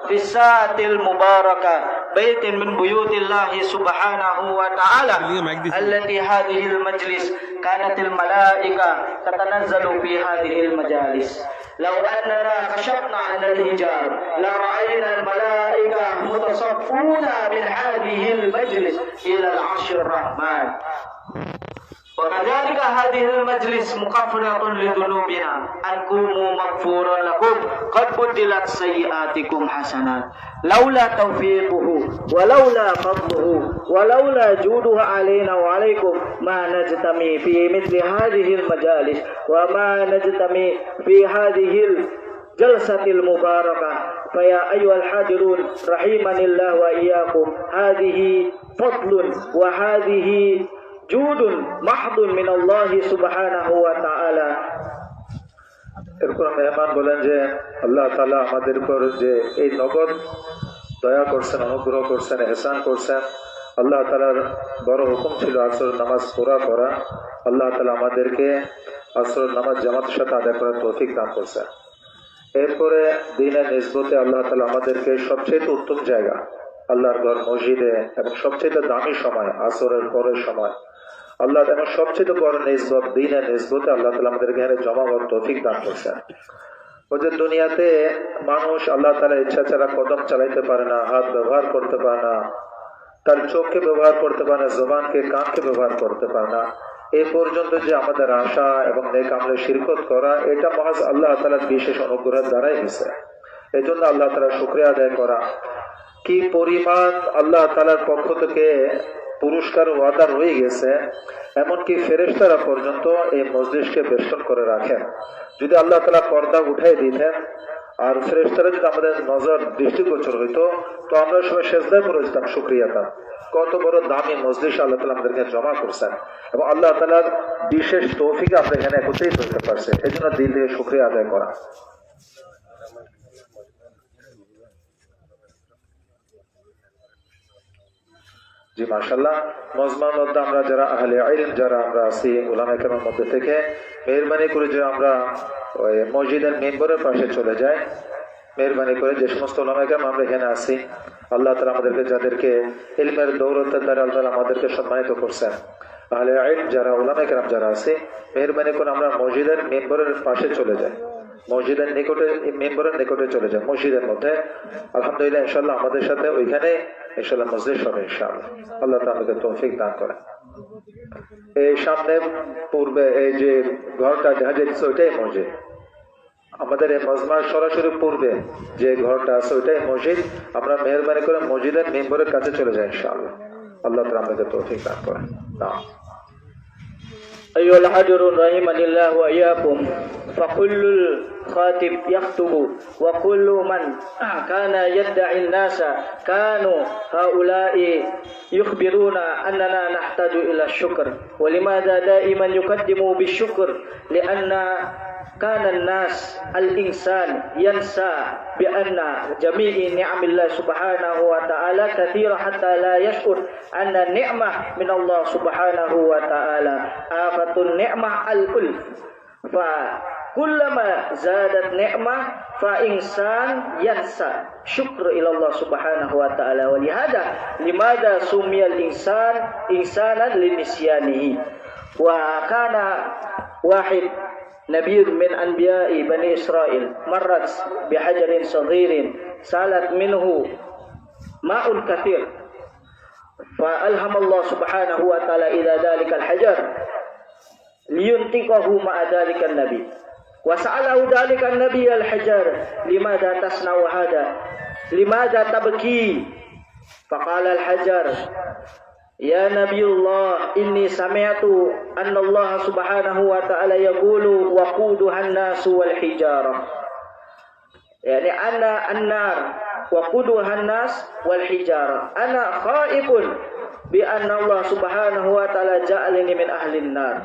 في الساعة المباركة بيت من بيوت الله سبحانه وتعالى التي هذه المجلس كانت الملائكة تتنزل في هذه المجالس. لو أننا كشفنا عن الحجاب لرأينا الملائكة متصفون من هذه المجلس إلى العرش الرحمن. وكذلك هذه المجلس مغفرة لذنوبنا، أن قوموا مغفورا لكم قد بدلت سيئاتكم حسنات. لولا توفيقه ولولا فضله ولولا جوده علينا وعليكم ما نجتمع في مثل هذه المجالس وما نجتمع في هذه الجلسة المباركة. فيا أيها الحاضرون رحمني الله وإياكم، هذه فضل وهذه جود محض من الله سبحانه وتعالى. এরপর মেহমান বলেন যে আল্লাহ তাআলা আমাদের উপর যে এই নগদ দয়া করছেন, অনুগ্রহ করছেন, ইহসান করছেন, আল্লাহ তাআলার বড় হুকুম ছিল আসর নামাজ পুরা করা। আল্লাহ তাআলা আমাদেরকে আসর নামাজ জামাতের সাথে আদায় করার তৌফিক দান করছেন। এরপরে দিনের নিসবতে আল্লাহ তাআলা আমাদেরকে সবচেয়ে উত্তম জায়গা আল্লাহর ঘর মসজিদে এবং সবচেয়ে দামি সময় আসরের পরের সময় আল্লাহ এবং সবচেয়ে বড় নিসবত দিনের নিসবতে আল্লাহ তাআলা আমাদেরকে এখানে জমা হওয়ার তৌফিক দান করছেন। ওই যে দুনিয়াতে মানুষ আল্লাহ তাআলা ইচ্ছা ছাড়া কদম চালাইতে পারে না, হাত ব্যবহার করতে পারে না, তার চোখকে ব্যবহার করতে পারে না, জবানকে কানকে ব্যবহার করতে পারে না। এ পর্যন্ত যে আমাদের আশা এবং নেক আমলে শিরকত করা, এটা মহাজ আল্লাহ তাআলার বিশেষ অনুগ্রহের দ্বারাই হয়েছে। এই জন্য আল্লাহ তাআলার শুকরিয়া আদায় করা। কি পরিমাণ আল্লাহ তাআলার পক্ষ থেকে পুরস্কার ওয়াদা রয়ে গেছে, এমনকি ফেরেশতারা পর্যন্ত এই মজলিসকে বেষ্টন করে রাখেন। যদি আল্লাহ তাআলা পর্দা উঠাই দিতেন আর ফেরেশতারা যদি আমাদের নজর দৃষ্টিগোচর হইতো, তো আমরা সবাই সেজদায় পড়ে যেতাম শুকরিয়াটা। কত বড় দামি মজলিস আল্লাহ তাআলা আমাদেরকে জমা করছেন এবং আল্লাহ তাআলার বিশেষ তৌফিকে আমরা এখানে একত্রিত হতে পারছি। এই জন্য দিল থেকে শুকরিয়া আদায় করা। জি মাশাআল্লাহ, মজমার মধ্যে আমরা যারা আহলে ইলম যারা আমরা আছি উলামায়ে কেরামের মধ্যে থেকে মেহেরবানি করে যে আমরা ওই মসজিদের মেম্বরের পাশে চলে যাই, মেহেরবানি করে যে সমস্ত উলামায়ে কেরাম আমরা এখানে আছি, আল্লাহ তাআলা আমাদেরকে যাদেরকে ইলমের দৌলতের দ্বারা আল্লাহ তাআলা আমাদেরকে সম্মানিত করছেন, আহলে ইলম যারা উলামায়ে কেরাম যারা আছে, মেহেরবানি করে আমরা মসজিদের মেম্বরের পাশে চলে যাই, মসজিদের নিকটে মেম্বরের নিকটে চলে যায় মসজিদের মধ্যে। আলহামদুলিল্লাহ ইনশাআল্লাহ আমাদের সাথে ওইখানে ইনশাআল্লাহ মজলিস হবে ইনশাআল্লাহ। আল্লাহ তাআলা আমাদের তৌফিক দান করেন। এই সামনে পূর্বে এই যে ঘরটা দেখা যাচ্ছে ওইটাই মসজিদ। আমাদের এই মজমার সরাসরি পূর্বে যে ঘরটা আছে ওইটাই মসজিদ। আমরা মেহেরবানি করে মসজিদের মেম্বরের কাছে চলে যাই ইনশাআল্লাহ। আল্লাহ তাআলা আমাদের তৌফিক দান করেন। أيها الحاضرون رحمني الله وإياكم، فكل الخاطب يخطب وكل من كان يدعي الناس كانوا هؤلاء يخبرون أننا نحتاج إلى الشكر. ولماذا دائما يقدموا بالشكر؟ لأن كان الناس الإنسان ينسى بأن جميع نعم الله سبحانه وتعالى كثيرة حتى لا يشعر أن النعمة من الله سبحانه وتعالى. آفة النعمة الألف، فكلما زادت نعمة فإنسان ينسى شكر إلى الله سبحانه وتعالى. ولهذا لماذا سمي الإنسان إنسانا لنسيانه؟ وكان واحد نبي من أنبياء بني إسرائيل مرت بحجر صغير سالت منه ماء كثير، فألهم الله سبحانه وتعالى إلى ذلك الحجر لينطقه مع ذلك النبي. وسأله ذلك النبي الحجر: لماذا تصنع هذا؟ لماذا تبكي؟ فقال الحجر: يا نبي الله، إني سمعت أن الله سبحانه وتعالى يقول وقودها الناس والحجارة، يعني أن النار وقودها الناس والحجارة. أنا خائف بأن الله سبحانه وتعالى جعلني من أهل النار،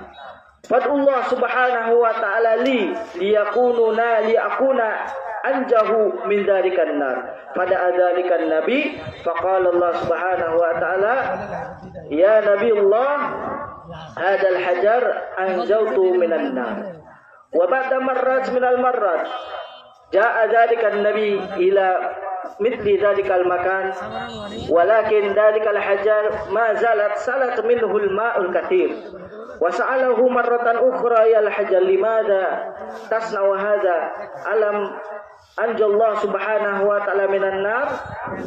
فادعو الله سبحانه وتعالى لي لأكون أنجه من ذلك النار. فدعا ذلك النبي، فقال الله سبحانه وتعالى: يا نبي الله، هذا الحجر أنجوت من النار. وبعد مرات من المرات جاء ذلك النبي إلى مثل ذلك المكان ولكن ذلك الحجر ما زالت سلت منه الماء الكثير وسأله مرة أخرى يا الحجر لماذا تصنع هذا ألم أنجى الله سبحانه وتعالى من النار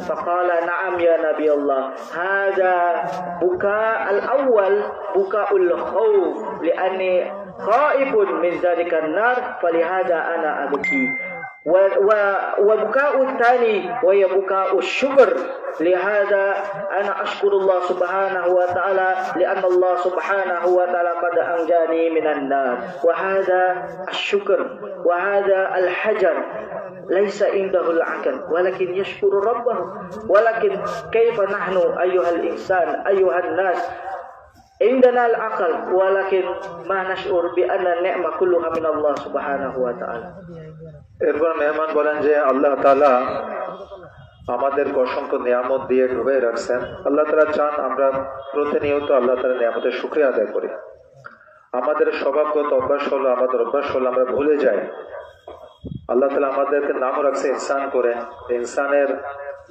فقال نعم يا نبي الله هذا بكاء الأول بكاء الخوف لأني خائف من ذلك النار فلهذا أنا أبكي وبكاء الثاني وهي بكاء الشكر لهذا أنا أشكر الله سبحانه وتعالى لأن الله سبحانه وتعالى قد أنجاني من النار وهذا الشكر وهذا الحجر ليس عنده العقل ولكن يشكر ربه ولكن كيف نحن أيها الإنسان أيها الناس عندنا العقل ولكن ما نشعر بأن النعمة كلها من الله سبحانه وتعالى এরপর মেহমান বলেন যে আল্লাহ তাআলা আমাদেরকে অসংখ্য নিয়ামত দিয়ে ডুবে রাখছেন আল্লাহ তাআলা চান আমরা প্রতিনিয়ত আল্লাহ তাআলার নিয়ামতের শুকরিয়া আদায় করি আমাদের স্বভাবগত অভ্যাস হলো আমরা ভুলে যাই আল্লাহ তাআলা আমাদেরকে নাম রাখছে ইনসান করে ইনসানের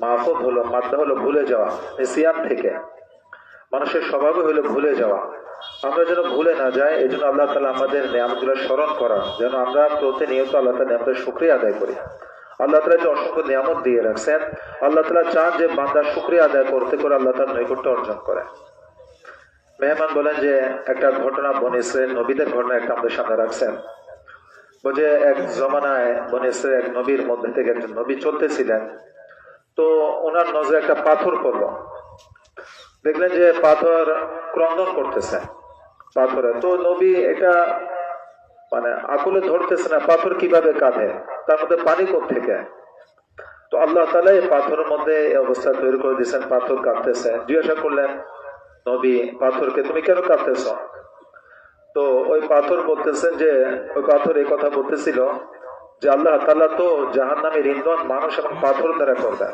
মাফুদ হলো মাদ্দা হলো ভুলে যাওয়া নিসিয়ান থেকে মানুষের স্বভাবই হলো ভুলে যাওয়া আমরা যেন ভুলে না যাই এই জন্য আল্লাহ তাআলা আমাদের নিয়ামতগুলো স্মরণ করা যেন আমরা প্রতিনিয়ত আল্লাহ তাআলার নিয়ামতের শুকরিয়া আদায় করি আল্লাহ তাআলা যে অসংখ্য নিয়ামত দিয়ে রাখছেন আল্লাহ তাআলা চান যে বান্দা শুকরিয়া আদায় করতে করে আল্লাহ তাআলার নৈকট্য অর্জন করে মেহমান বলেন যে একটা ঘটনা বনী ইসরাইল নবীদের ঘটনা একটা আমাদের সামনে রাখছেন বলে এক জমানায় বনী ইসরাইল এক নবীর মধ্যে থেকে একজন নবী চলতেছিলেন তো ওনার নজরে একটা পাথর পড়লো দেখলেন যে পাথর ক্রন্দন করতেছে পাথরে তো নবী এটা মানে আকুলে ধরতেছে না পাথর কিভাবে কাঁদে তার মধ্যে পানি কোত্থেকে তো আল্লাহ তাআলা এই পাথরের মধ্যে এই অবস্থা তৈরি করে দিয়েছেন পাথর কাঁদতেছে জিজ্ঞাসা করলেন নবী পাথরকে তুমি কেন কাঁদতেছ তো ওই পাথর বলতেছেন যে ওই পাথর এই কথা বলতেছিল যে আল্লাহ তাআলা তো জাহান্নামের ইন্ধন মানুষ এবং পাথর দ্বারা করবেন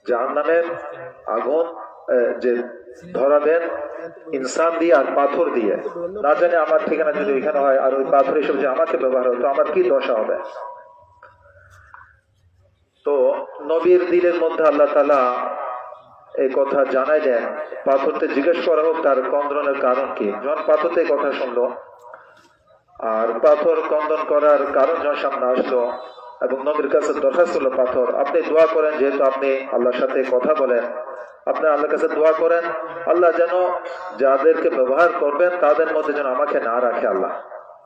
জাহান্নামের আগুন যে ধরাবেন ইনসান দিয়ে আর পাথর দিয়ে না জানি আমার ঠিকানা যদি ওইখানে হয় আর ওই পাথর হিসেবে যে আমাকে ব্যবহার হয় তো আমার কি দশা হবে তো নবীর দিলের মধ্যে আল্লাহ তাআলা এই কথা জানাই দেন পাথরতে জিজ্ঞেস করা হোক তার ক্রন্দনের কারণ কি যখন পাথরতে এই কথা শুনলো আর পাথর ক্রন্দন করার কারণ যখন সামনে আসলো এবং নবীর কাছে দরখাস্ত হলো পাথর আপনি দোয়া করেন যেহেতু আপনি আল্লাহর সাথে কথা বলেন আপনি আল্লাহর কাছে দোয়া করেন আল্লাহ যেন যাদেরকে ব্যবহার করবেন তাদের মধ্যে যেন আমাকে না রাখে আল্লাহ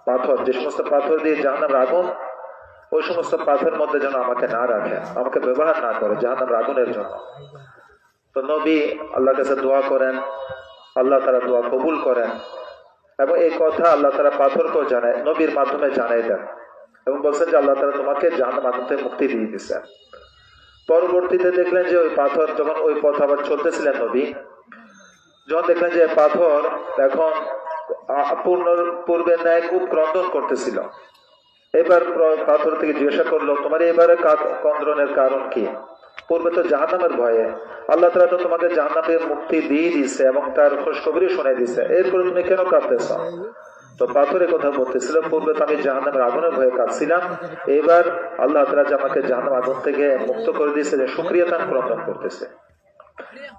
পাথর যে সমস্ত পাথর দিয়ে জাহান্নামের আগুন ওই সমস্ত পাথরের মধ্যে যেন আমাকে না রাখে আমাকে ব্যবহার না করে জাহান্নামের আগুনের জন্য তো নবী আল্লাহর কাছে দোয়া করেন আল্লাহ তাআলা দোয়া কবুল করেন এবং এই কথা আল্লাহ তাআলা পাথরকেও জানায় নবীর মাধ্যমে জানাই দেন এবং বলছেন যে আল্লাহ তাআলা তোমাকে জাহান্নাম আগুন থেকে মুক্তি দিয়ে দিয়েছেন পরবর্তীতে দেখলেন যে ওই পাথর যখন ওই পথ আবার চলতেছিলেন নবী যখন দেখলেন যে পাথর এখন পূর্বের ন্যায় খুব ক্রন্দন করতেছিল এবার পাথর থেকে জিজ্ঞাসা করলো তোমার এবারে ক্রন্দনের কারণ কি পূর্বে তো জাহান্নামের ভয়ে আল্লাহ তাআলা তো তোমাকে জাহান্নামের মুক্তি দিয়ে দিয়েছে এবং তার খুশখবরি শুনাই দিয়েছে এরপরে তুমি কেন কাঁদতেছ তো পাথরের কথা বলতেছিল পূর্বে তো আমি জাহান্নামের আগুনের ভয়ে কাঁদছিলাম এবার আল্লাহ তাআলা যে আমাকে জাহান্নামের আগুন থেকে মুক্ত করে দিয়েছে যে শুকরিয়া তার ক্রন্দন করতেছে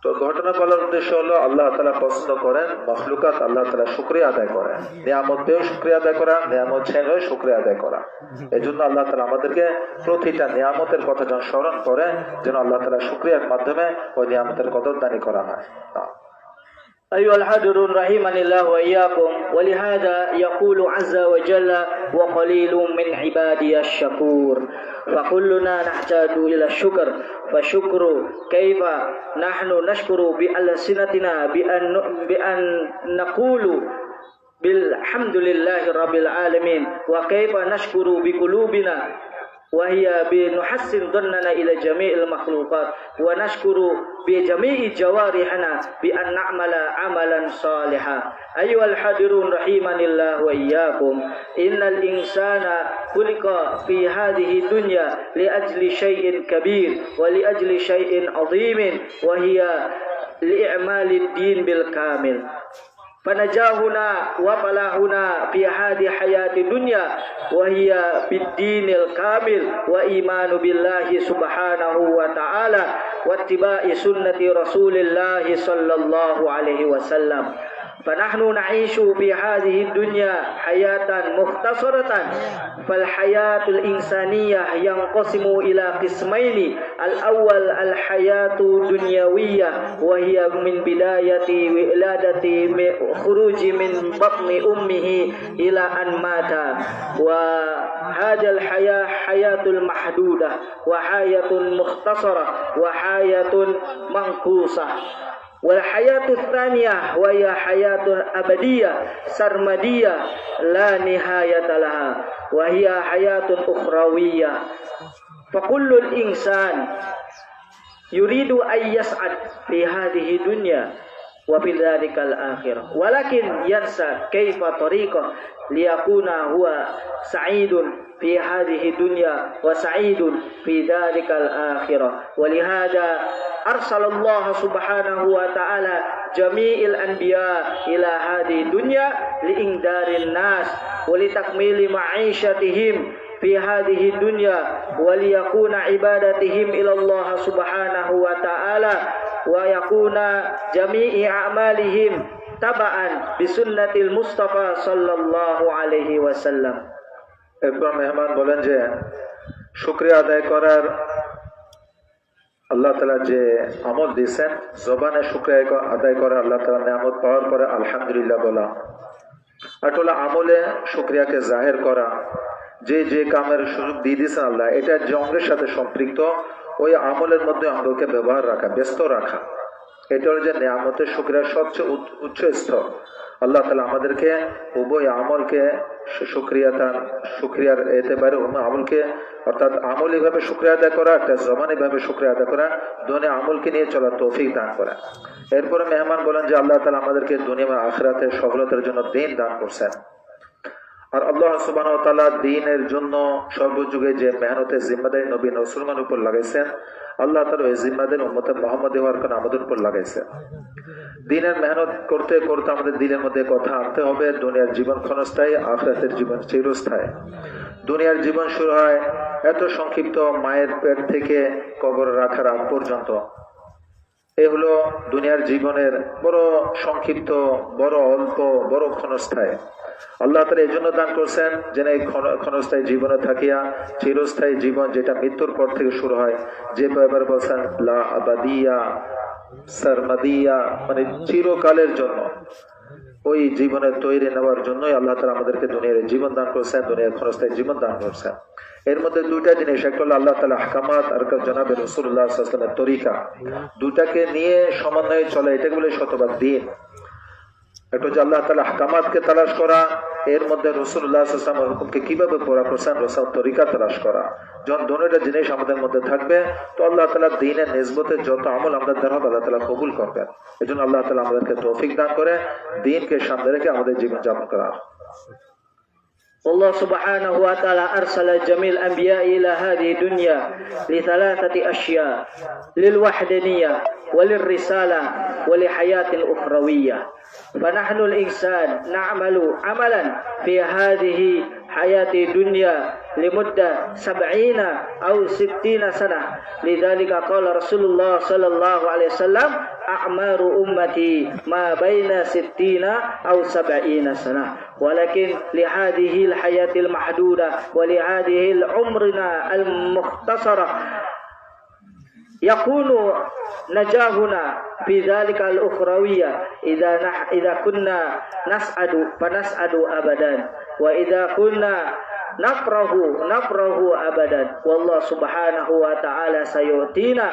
তো ঘটনা বলার উদ্দেশ্য হলো আল্লাহ তাআলা পছন্দ করেন মাখলুকাত আল্লাহ তাআলা শুকরিয়া আদায় করেন নিয়ামত পেয়েও শুকরিয়া আদায় করা নিয়ামত ছেড়ে শুকরিয়া আদায় করা এজন্য আল্লাহ তাআলা আমাদেরকে প্রতিটা নিয়ামতের কথা যখন স্মরণ করে যেন আল্লাহ তাআলা শুকরিয়ার মাধ্যমে ওই নিয়ামতের কদরদানি করা হয় أيها الحاضرون رحمني الله وإياكم ولهذا يقول عز وجل وقليل من عبادي الشكور فكلنا نحتاج إلى الشكر فشكر كيف نحن نشكر بألسنتنا بأن نقول بالحمد لله رب العالمين وكيف نشكر بقلوبنا وهي بنحسن ظننا إلى جميع المخلوقات ونشكر بجميع جوارحنا بأن نعمل عملا صالحا أيها الحاضرون رحمني الله وإياكم إن الإنسان خلق في هذه الدنيا لأجل شيء كبير ولأجل شيء عظيم وهي لإعمال الدين بالكامل فنجاهنا وفلاحنا في هذه حياة الدنيا وهي بالدين الكامل وإيمان بالله سبحانه وتعالى واتباع سنة رسول الله صلى الله عليه وسلم فنحن نعيش في هذه الدنيا حياة مختصرة فالحياة الإنسانية ينقسم إلى قسمين الأول الحياة الدنيوية وهي من بداية ولادة خروج من بطن أمه إلى أن مات وهذه الحياة حياة محدودة وحياة مختصرة وحياة منقوصة والحياة الثانية وهي حياة أبدية سرمدية لا نهاية لها وهي حياة أخروية فكل الإنسان يريد أن يسعد في هذه الدنيا وفي ذلك الآخرة ولكن ينسى كيف طريقه ليكون هو سعيد في هذه الدنيا وسعيد في ذلك الآخرة ولهذا أرسل الله سبحانه وتعالى جميع الأنبياء إلى هذه الدنيا لإنذار الناس ولتكميل معيشتهم في هذه الدنيا وليكون عبادتهم إلى الله سبحانه وتعالى ويكون جميع أعمالهم تبعا بسنة المصطفى صلى الله عليه وسلم এরপর মেহমান বলেন যে শুকরিয়া আদায় করার আল্লাহ তাআলা যে আমল দিয়েছেন জবানে শুকরিয়া আদায় করা আল্লাহ তাআলা নিয়ামত পাওয়ার পরে আলহামদুলিল্লাহ বলা আর হলো আমলে শুকরিয়াকে জাহির করা যে যে কামের সুযোগ দিয়ে দিয়েছেন আল্লাহ এটা যে অঙ্গের সাথে সম্পৃক্ত ওই আমলের মধ্যে অঙ্গকে ব্যবহার রাখা ব্যস্ত রাখা এটা হলো যে নিয়ামতের শুকরিয়ার সবচেয়ে উচ্চ স্তর আল্লাহ তাআলা আমাদেরকে উভয় আমলকে শুকরিয়ার এতেবারে আমলকে অর্থাৎ আমলি ভাবে শুকরিয়া আদায় করা একটা জবানি ভাবে শুকরিয়া আদায় করা দুনিয়া আমলকে নিয়ে চলার তৌফিক দান করা এরপরে মেহমান বলেন যে আল্লাহ তাআলা আমাদেরকে দুনিয়া এবং আখিরাতে সফলতার জন্য দ্বীন দান করছেন আর আল্লাহ সুবহানাহু ওয়া তাআলা দ্বীনের জন্য সর্বযুগে যে মেহনতের জিম্মাদারি নবী রাসূলগণের উপর লাগাইছেন আল্লাহ তাআলা এই জিম্মাদারি উম্মতে মুহাম্মাদী হওয়ার কারণে আমাদের উপর লাগাইছেন দ্বীনের মেহনত করতে করতে আমাদের দিলের মধ্যে কথা আনতে হবে দুনিয়ার জীবন ক্ষণস্থায়ী আখিরাতের জীবন চিরস্থায়ী দুনিয়ার জীবন শুরু হয় এত সংক্ষিপ্ত মায়ের পেট থেকে কবর রাখার আগ পর্যন্ত এই হলো দুনিয়ার জীবনের বড় সংক্ষিপ্ত বড় অল্প বড় ক্ষণস্থায়ী আল্লাহ তাআলা এই জন্য দান করছেন যেন এই ক্ষণস্থায়ী জীবনে থাকিয়া চিরস্থায়ী জীবন যেটা মৃত্যুর পর থেকে শুরু হয় যে ব্যাপারে বলছেন লা আবাদিয়া সারমাদিয়া মানে চিরকালের জন্য ওই জীবনের তৈরি নেওয়ার জন্যই আল্লাহ তাআলা আমাদেরকে দুনিয়ার জীবন দান করছেন দুনিয়ার ক্ষণস্থায়ী জীবন দান করছেন এর মধ্যে দুইটা জিনিস একটা হলো আল্লাহ তাআলা আহকামাত আর জনাবে রাসূলুল্লাহ সাল্লাল্লাহু আলাইহি ওয়াসাল্লামের তরিকা দুটাকে নিয়ে সমন্বয়ে চলে এটাকে বলে শতভাগ দ্বীন একটা হচ্ছে আল্লাহ তাআলা আহকামাতকে তালাশ করা এর মধ্যে রাসূলুল্লাহ সাল্লাল্লাহু আলাইহি ওয়াসাল্লামের হুকুমকে কিভাবে পুরা করছেন রাসূল তরিকা তালাশ করা যখন দুটোটা জিনিস আমাদের মধ্যে থাকবে তো আল্লাহ তাআলা দ্বীনের নিসবতে যত আমল আমাদের দ্বারা হবে আল্লাহ তাআলা কবুল করবেন এজন্য আল্লাহ তাআলা আমাদেরকে তৌফিক দান করে দ্বীনকে সামনে রেখে আমাদের জীবন যাপন করা والله سبحانه وتعالى أرسل جميع الأنبياء إلى هذه الدنيا لثلاثة أشياء للوحدانية وللرسالة ولحياة أخروية فنحن الإنسان نعمل عملا في هذه حياة الدنيا لمدة 70 أو 60 سنة لذلك قال رسول الله صلى الله عليه وسلم أعمار أمتي ما بين 60 أو 70 سنة ولكن لهذه الحياة المحدودة ولهذه العمرنا المختصرة يكون نجاحنا في ذلك الأخروية إذا كنا نسعد فنسعد أبدا وإذا كنا نفرح أبدا والله سبحانه وتعالى سيؤتينا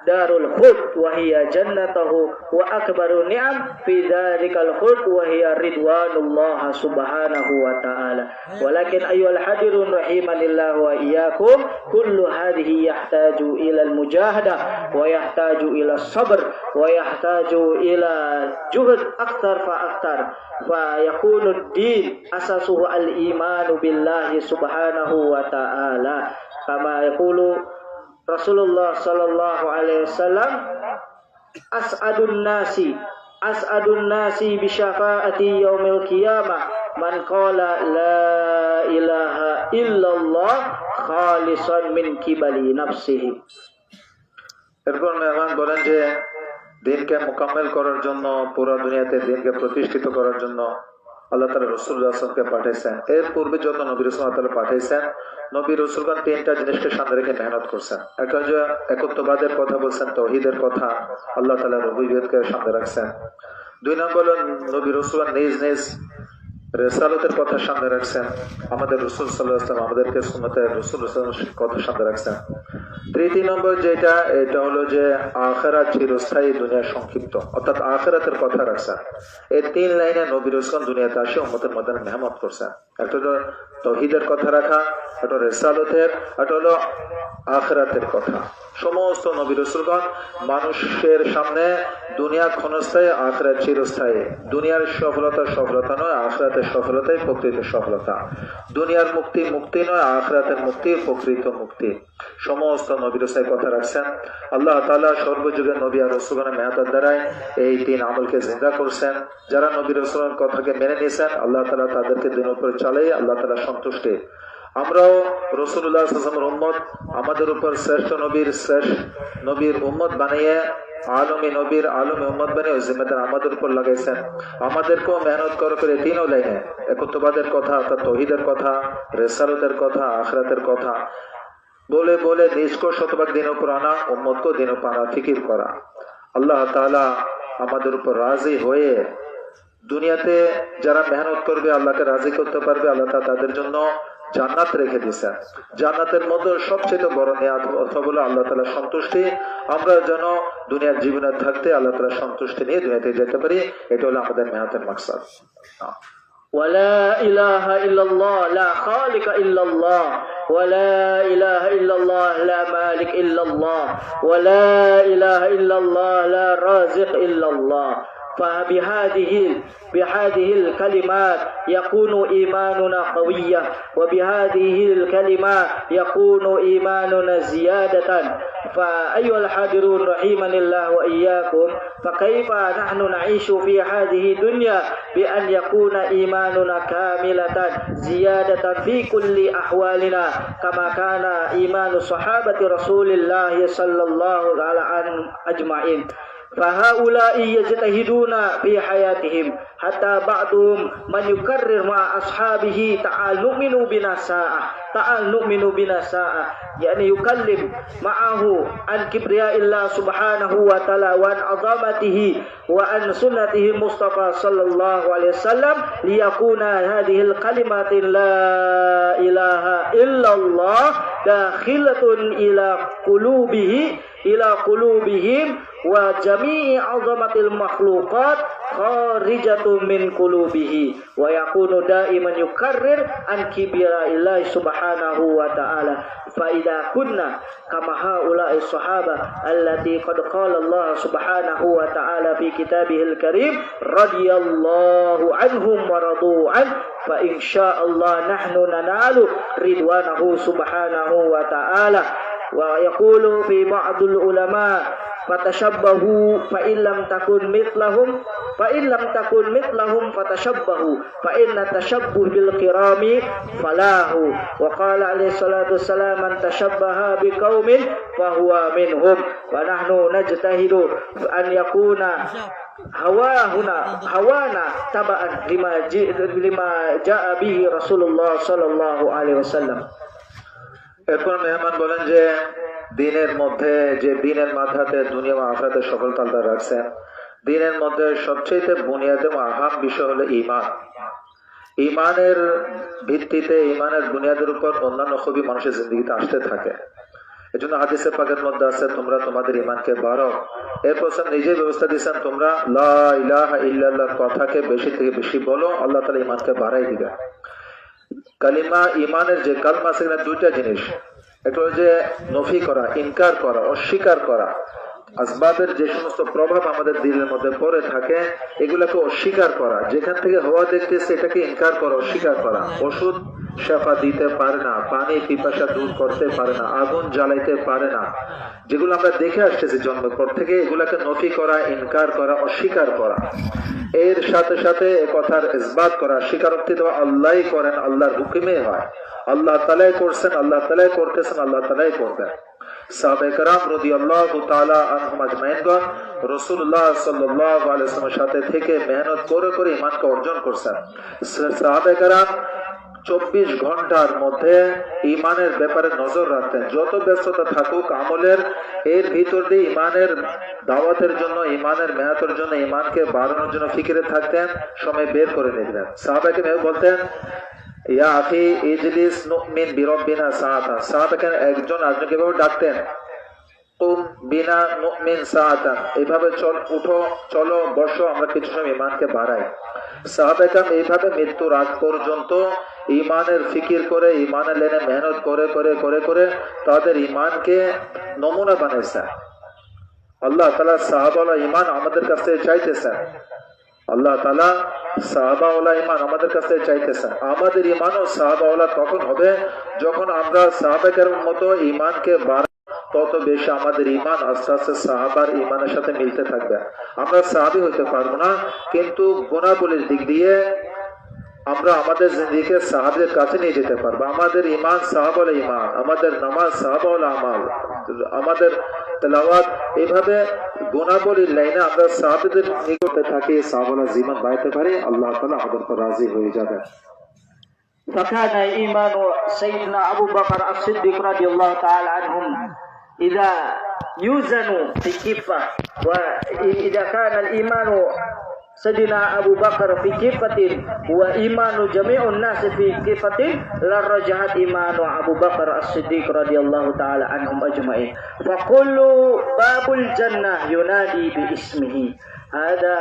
دار الخلد وهي جنته وأكبر النعم في ذلك الخلد وهي رضوان الله سبحانه وتعالى ولكن أيها الحاضرون رحمني الله وإياكم كل هذه يحتاج إلى المجاهدة ويحتاج إلى الصبر ويحتاج إلى جهد أكثر فأكثر فيكون الدين أساسه الإيمان بالله سبحانه وتعالى كما يقول رسول الله صلى الله عليه وسلم أسعد الناس আসআদুন নাসি বিশাফাআতি ইয়াউমিল কিয়ামাহ মান ক্বালা লা ইলাহা ইল্লাল্লাহ খালিসান মিন কিবালি নাফসিহি। এরপর মেহমান বলেন যে দিনকে মোকাম্মেল করার জন্য, পুরো দুনিয়াতে দিনকে প্রতিষ্ঠিত করার জন্য আল্লাহ তাআলা রাসূলুল্লাহ সাল্লাল্লাহু আলাইহি ওয়াসাল্লামকে পাঠিয়েছেন। এর পূর্বে যত নবী রাসূল আল্লাহ তাআলা পাঠিয়েছেন, নবী রাসূলগণ তিনটা জিনিসকে সামনে রেখে মেহনত করছেন। একটা হচ্ছে একত্ববাদের কথা বলছেন, তাওহীদের কথা, আল্লাহ তাআলার রুবুবিয়তকে সামনে রাখছেন। দুই নম্বর নবী রাসূলগণ নিজ নিজ রিসালাতের কথা সামনে রাখছেন, আমাদের রাসূল সাল্লাল্লাহু আলাইহি ওয়াসাল্লাম আমাদেরকে সুন্নতের রাসূল সাল্লাল্লাহু কথা সামনে রাখছেন। তৃতীয় নম্বর যেটা, এটা হলো যে আখিরাত চিরস্থায়ী, দুনিয়া সংক্ষিপ্ত, অর্থাৎ আখিরাতের কথা রাখছেন। এই তিন লাইনে নবী রাসূল দুনিয়াতে আসে উম্মতের মধ্যে মেহনত করছেন। একটা হলো তাওহীদের কথা রাখা, একটা রিসালাতের, একটা হলো আখিরাতের কথা। সমস্ত নবী রাসূলগণ মানুষের সামনে দুনিয়া ক্ষণস্থায়ী, আখিরাত চিরস্থায়ী। দুনিয়ার সফলতা সফলতা নয়, আখিরাতের সফলতাই প্রকৃত সফলতা। দুনিয়ার মুক্তি মুক্তি নয়, আখিরাতের মুক্তি প্রকৃত মুক্তি। সমস্ত নবী রাসূল কথা রাখছেন। আল্লাহ তাআলা সর্বযুগে নবী আর রাসূলগণের মেহনতের দ্বারাই এই তিন আমলকে জিন্দা করছেন। যারা নবী রাসূলের কথাকে মেনে নিয়েছেন, আল্লাহ তাআলা তাদেরকে দিনের উপর চালিয়ে আল্লাহ তাআলা সন্তুষ্টি। আমরাও রাসূলুল্লাহ সাল্লাল্লাহু আলাইহি ওয়াসাল্লামের উম্মত, আমাদের উপর শ্রেষ্ঠ নবীর উম্মত বানিয়ে, আলমী নবীর আলমী উম্মত বানিয়ে জিম্মাদার আমাদের উপর লাগাইছেন। আমাদেরকেও মেহনত করে তিনও লাইনে একত্ববাদের কথা, অর্থাৎ তাওহীদের কথা, রিসালাতের কথা, আখিরাতের কথা বলে বলে নিজকে শতভাগ দিনের উপর আনা, উম্মতকেও দিনের উপর আনা, ফিকির করা। আল্লাহ তাআলা আমাদের উপর রাজি হয়ে দুনিয়াতে যারা মেহনত করবে, আল্লাহকে রাজি করতে পারবে, আল্লাহ তাআলা তাদের জন্য জান্নাত রেখে দিয়েছেন। জান্নাতের মধ্যে সবচেয়ে বড় নিয়ামত হলো আল্লাহ তাআলার সন্তুষ্টি। আমরা যেন দুনিয়ার জীবনে থাকতে আল্লাহ তাআলার সন্তুষ্টি নিয়ে দুনিয়াতে যেতে পারি, এটা হলো আমাদের মেহনতের মাকসাদ। ولا إله إلا الله لا خالق إلا الله ولا إله إلا الله لا مالك إلا الله ولا إله إلا الله لا رازق إلا الله. بهذه الكلمات يكون إيماننا قويا، وبهذه الكلمات يكون إيماننا زيادة. فأيها الحاضرون رحمني الله وإياكم، فكيف نحن نعيش في هذه الدنيا بأن يكون إيماننا كاملة زيادة في كل أحوالنا كما كان إيمان صحابة رسول الله صلى الله عليه وسلم أجمعين. فهؤلاء يجتهدون في حياتهم حتى بعضهم من يكرر مع أصحابه تعال نؤمن بنا ساعة، تعال نؤمن بنا ساعة، يعني يكلم معه عن كبرياء الله سبحانه وتعالى وعن عظمته وعن سنته المصطفى صلى الله عليه وسلم، ليكون هذه الكلمات لا إله إلا الله داخلة إلى قلوبهم وجميع عظمة المخلوقات خارجة من قلوبه، ويكون دائما يكرر عن كبرياء الله سبحانه وتعالى. فإذا كنا كما هؤلاء الصحابة التي قد قال الله سبحانه وتعالى في كتابه الكريم رضي الله عنهم ورضوا عنه، فإن شاء الله نحن ننال رضوانه سبحانه وتعالى. ويقول في بعض العلماء فتشبهوا فإن لم تكن مثلهم فتشبهوا فإن التشبه بالكرام فلاح. وقال عليه الصلاة والسلام من تشبه بقوم فهو منهم. ونحن نجتهد أن يكون هوانا تبعا لما جاء به رسول الله صلى الله عليه وسلم. এরপর মেহমান বলেন যে দিনের মধ্যে, যে দিনের মাথাতে দুনিয়া ও আখিরাতের সফলতা আল্লাহ রাখছেন, দিনের মধ্যে সবচেয়ে বুনিয়াদে ও আহাম বিষয় হলো ঈমান। ঈমানের ভিত্তিতে, ঈমানের বুনিয়াদের উপর অন্যান্য খুবই মানুষের জিন্দগিতে আসতে থাকে। এজন্য হাদিসে পাকের মধ্যে আছে তোমরা তোমাদের ঈমানকে বাড়াও। এরপর নিজে ব্যবস্থা দিয়েছেন তোমরা লা ইলাহা ইল্লাল্লাহর কথাকে বেশি থেকে বেশি বলো, আল্লাহ তাআলা ঈমানকে বাড়াই দিবে। কালিমা, ঈমানের যে কালমা, সেখানে দুইটা জিনিস, একটা হলো যে নফি করা, ইনকার করা, অস্বীকার করা। আসবাবের যে সমস্ত প্রভাব আমাদের দিলের মধ্যে পড়ে থাকে এগুলাকে অস্বীকার করা, যেখান থেকে হওয়া দেখতেছে এটাকে ইনকার করা, অস্বীকার করা। ওষুধ শেফা দিতে পারে না, পানি পিপাসা দূর করতে পারে না, আগুন জ্বালাইতে পারে না, যেগুলো আমরা দেখে আসতেছি জন্মের পর থেকে, এগুলাকে নফি করা, ইনকার করা, অস্বীকার করা। এর সাথে সাথে এ কথার ইসবাত করা, স্বীকারোক্তি দেওয়া আল্লাহই করেন, আল্লাহর হুকুমে হয়, আল্লাহ তাআলাই করছেন, আল্লাহ তাআলাই করতেছেন, আল্লাহ তাআলাই করবেন। সাহাবায়ে কেরাম রাদিয়াল্লাহু তাআলা আনহুম আজমাইনগণ রাসূলুল্লাহ সাল্লাল্লাহু আলাইহি ওয়াসাল্লামের সাথে থেকে মেহনত করে করে ঈমানকে অর্জন করছেন। সাহাবায়ে কেরাম 24 ঘন্টার মধ্যে ঈমানের ব্যাপারে নজর রাখতেন। যত ব্যস্ততা থাকুক আমলের, এর ভিতর দিয়ে ঈমানের দাওয়াতের জন্য, ঈমানের মেহনতের জন্য, ঈমানকে বাড়ানোর জন্য ফিকিরে থাকতেন, সময় বের করে নিতেন। সাহাবায়ে কেরাম বলতেন, ইয়া আখি ইজলিস নুমিন বিরাব্বিনা সাআতা। সাহাবায়ে একজন আরেকজনকে এভাবে ডাকতেন, কুম বিনা নুমিন সাআতান, এইভাবে উঠো, চলো, বসো, আমরা কিছু সময় ঈমানকে বাড়াই। সাহাবায়ে কেরাম এইভাবে মৃত্যুর আগ পর্যন্ত ঈমানের ফিকির করে, ঈমানের লেনে মেহনত করে করে করে করে তাদের ঈমানকে নমুনা বানাইছেন। আল্লাহ তাআলা সাহাবাওয়ালা ঈমান আমাদের কাছে চাইতেছেন, আল্লাহ তাআলা সাহাবাওয়ালা ঈমান আমাদের কাছে চাইতেছেন। আমাদের ঈমানও সাহাবাওয়ালা তখন হবে যখন আমরা সাহাবায়ে কেরামের মতো ঈমানকে বাড়াবো, তত বেশি আমাদের ঈমান আস্তে আস্তে সাহাবার ঈমানের সাথে মিলতে থাকবে। আমরা সাহাবী হইতে পারবো না, কিন্তু গুণাবলীর দিক দিয়ে আমরা আমাদের জিন্দেগিকে সাহাবীদের কাছে নিয়ে যেতে পারবো। আমাদের ঈমান সাহাবাওয়ালা ঈমান, আমাদের নামাজ সাহাবাওয়ালা আমাল, আমাদের তেলাওয়াত, এইভাবে গুণাবলীর লাইনে আমরা সাহাবীদের নিকটে থাকি, সাহাবাওয়ালা জীবন বাড়াইতে পারি, আল্লাহ তাআলা আমাদের উপর রাজি হয়ে যাবে। فكان إيمان سيدنا أبو بكر الصديق رضي الله تعالى عنهم إذا يوزن في كفة، وإذا كان الإيمان سيدنا أبو بكر في كفة وإيمان جميع الناس في كفة لرجحت إيمان أبو بكر الصديق رضي الله تعالى عنهم أجمعين. فكل باب الجنة ينادي باسمه. هذا